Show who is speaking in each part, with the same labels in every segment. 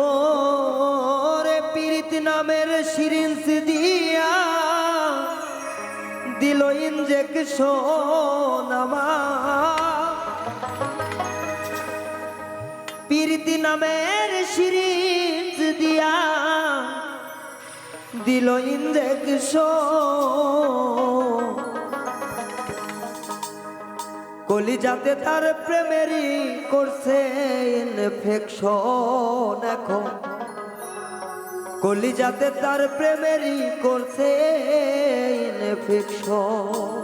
Speaker 1: ও রে পীড়িত নামের সিরিঞ্জ দিয়া দিল ইনজেকশন আমার। পীড়িত নামের সিরিঞ্জ দিয়া দিল ইনজেকশন। কলিজাতে তার প্রেমেরই করছে ইনফেকশন। এখন কলিজাতে তার প্রেমেরই করছে ইনফেকশন।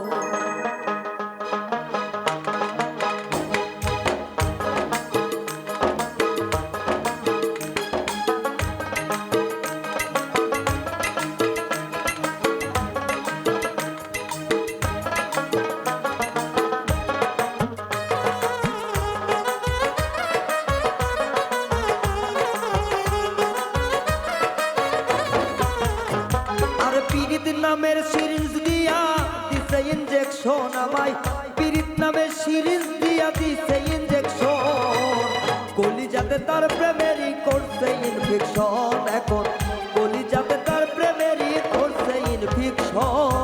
Speaker 1: পীড়িত নামের সিরিঞ্জ দিয়া দিছে ইনজেকশন আমায়। পীড়িত নামের সিরিঞ্জ দিয়া দিছে ইনজেকশন। কলিজাতে তার প্রেমেরই করছে ইনফেকশন। এখন কলিজাতে তার প্রেমেরই করছে ইনফেকশন।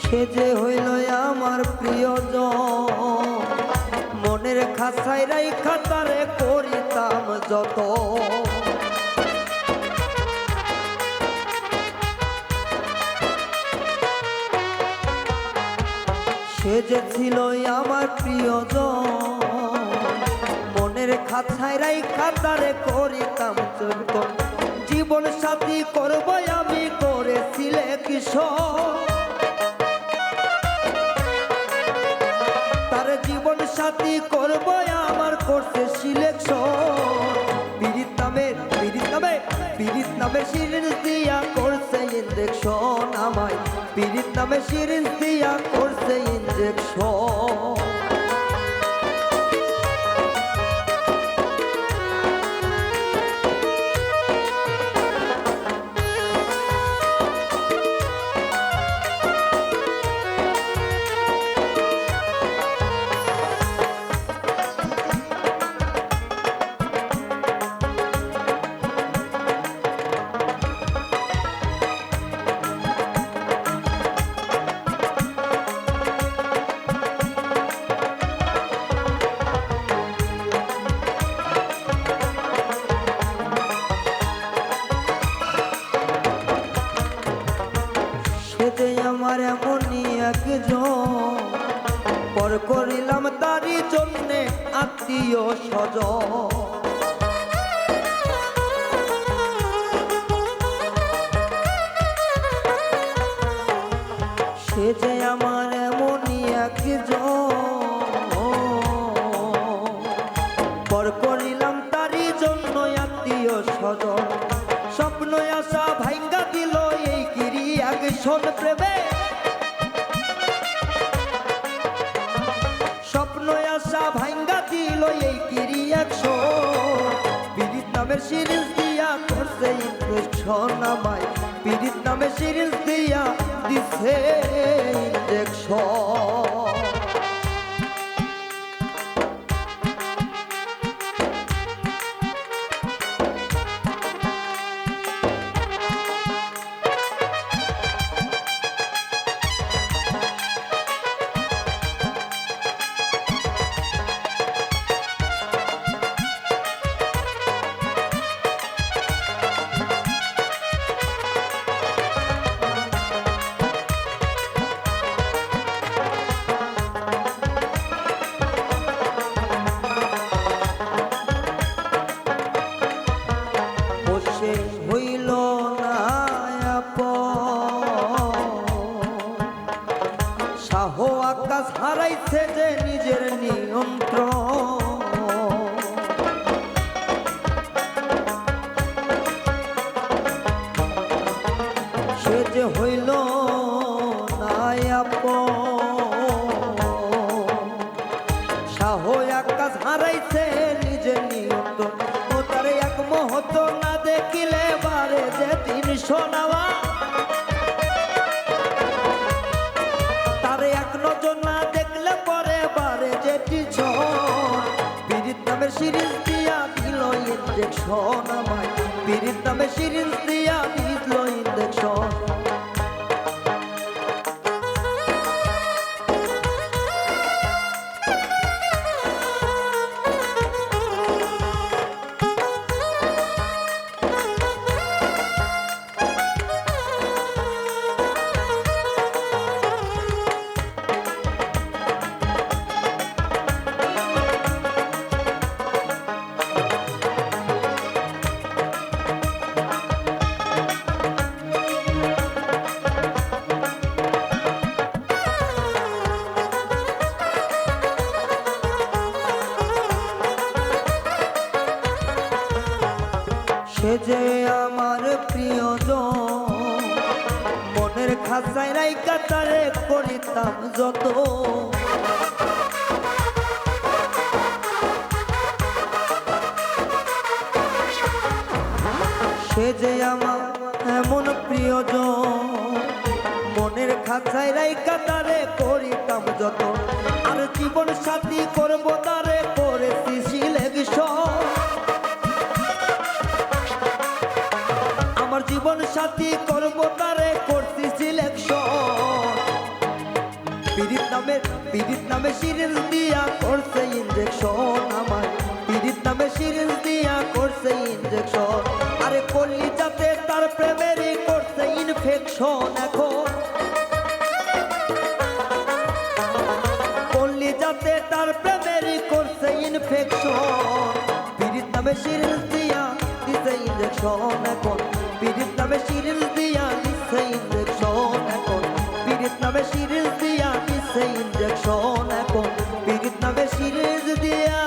Speaker 1: সে যে হইল আমার প্রিয়জন, মনের খাঁচায় রাইখা তারে করিতাম যত। সে যে ছিল আমার প্রিয়জন, মনের খাঁচায় রাইখা তারে করিতাম যত। জীবন সাথী করব আমি করেছিলে কিশোর। জীবন সাথী করবো আমার করছে সিলেকশন। পীড়িত নামে সিরিঞ্জ দিয়া করছে ইনজেকশন আমায়। পীড়িত নামে সিরিঞ্জ দিয়া করছে ইনজেকশন। আমার এমনই একজন, পর করিলাম তারই জন্যে আত্মীয় স্বজন। সে যে আমার এমনই একজন, পর করিলাম তারই জন্য আত্মীয় স্বজন। স্বপ্ন আশা ভাঙ্গা দিল এই গিরি একশন প্রেমে। স্বপ্ন আশা ভাঙ্গা দিল এই গিরি একশন। পীড়িত নামের সিরিঞ্জ দিয়া করছে ইনফেকশন আমায়। পীড়িত নামের সিরিঞ্জ দিয়া দিছে ইনজেকশন। আকাশ হারাইছে যে নিজের নিয়ন্ত্রণ, সে যে হইল না আপন। শাহ আকাশ হারাইছে নিজের নিয়ন্ত্রণ, ও তার এক মুহূর্ত না দেখিলে বারে যে 300 নেওয়া, তার এক নজর না দেখলে পরে বারে যে টিছন। পীড়িত নামে সিরিজ দিয়া দিল ইঞ্জেকশন আমায়, পীড়িত নামে সিরিজ দিয়া দিল ইঞ্জেকশন। সে যে আমার প্রিয়জন, মনের খাঁচায় রাইকা তারে করিতাম যত, সে যে আমার এমন প্রিয়জন, মনের খাঁচায় রাইকা তারে করিতাম যত। আর জীবন সাথী করবো তারে করেছি সিলেকশন, আমার জীবন সাথী করবো তারে করছি সিলেকশন। পীড়িত নামে সিরিজ দিয়া করছে ইঞ্জেকশন আমায়, পীড়িত নামে সিরিজ দিয়া করছে ইঞ্জেকশন। আরে করলি যাতে তার প্রেমেরই করছে ইনফেকশন, এখন করলি যাতে তার প্রেমেরই করছে ইনফেকশন। পীড়িত নামে সিরিজ দিয়া দিছে ইঞ্জেকশন এখন, পীড়িত নামে সিরিজ দিয়া দিছে ইঞ্জেকশন এখন, পীড়িত নামে সিরিজ দিয়া দিছে ইঞ্জেকশন এখন, পীড়িত নামে সিরিজ দিয়া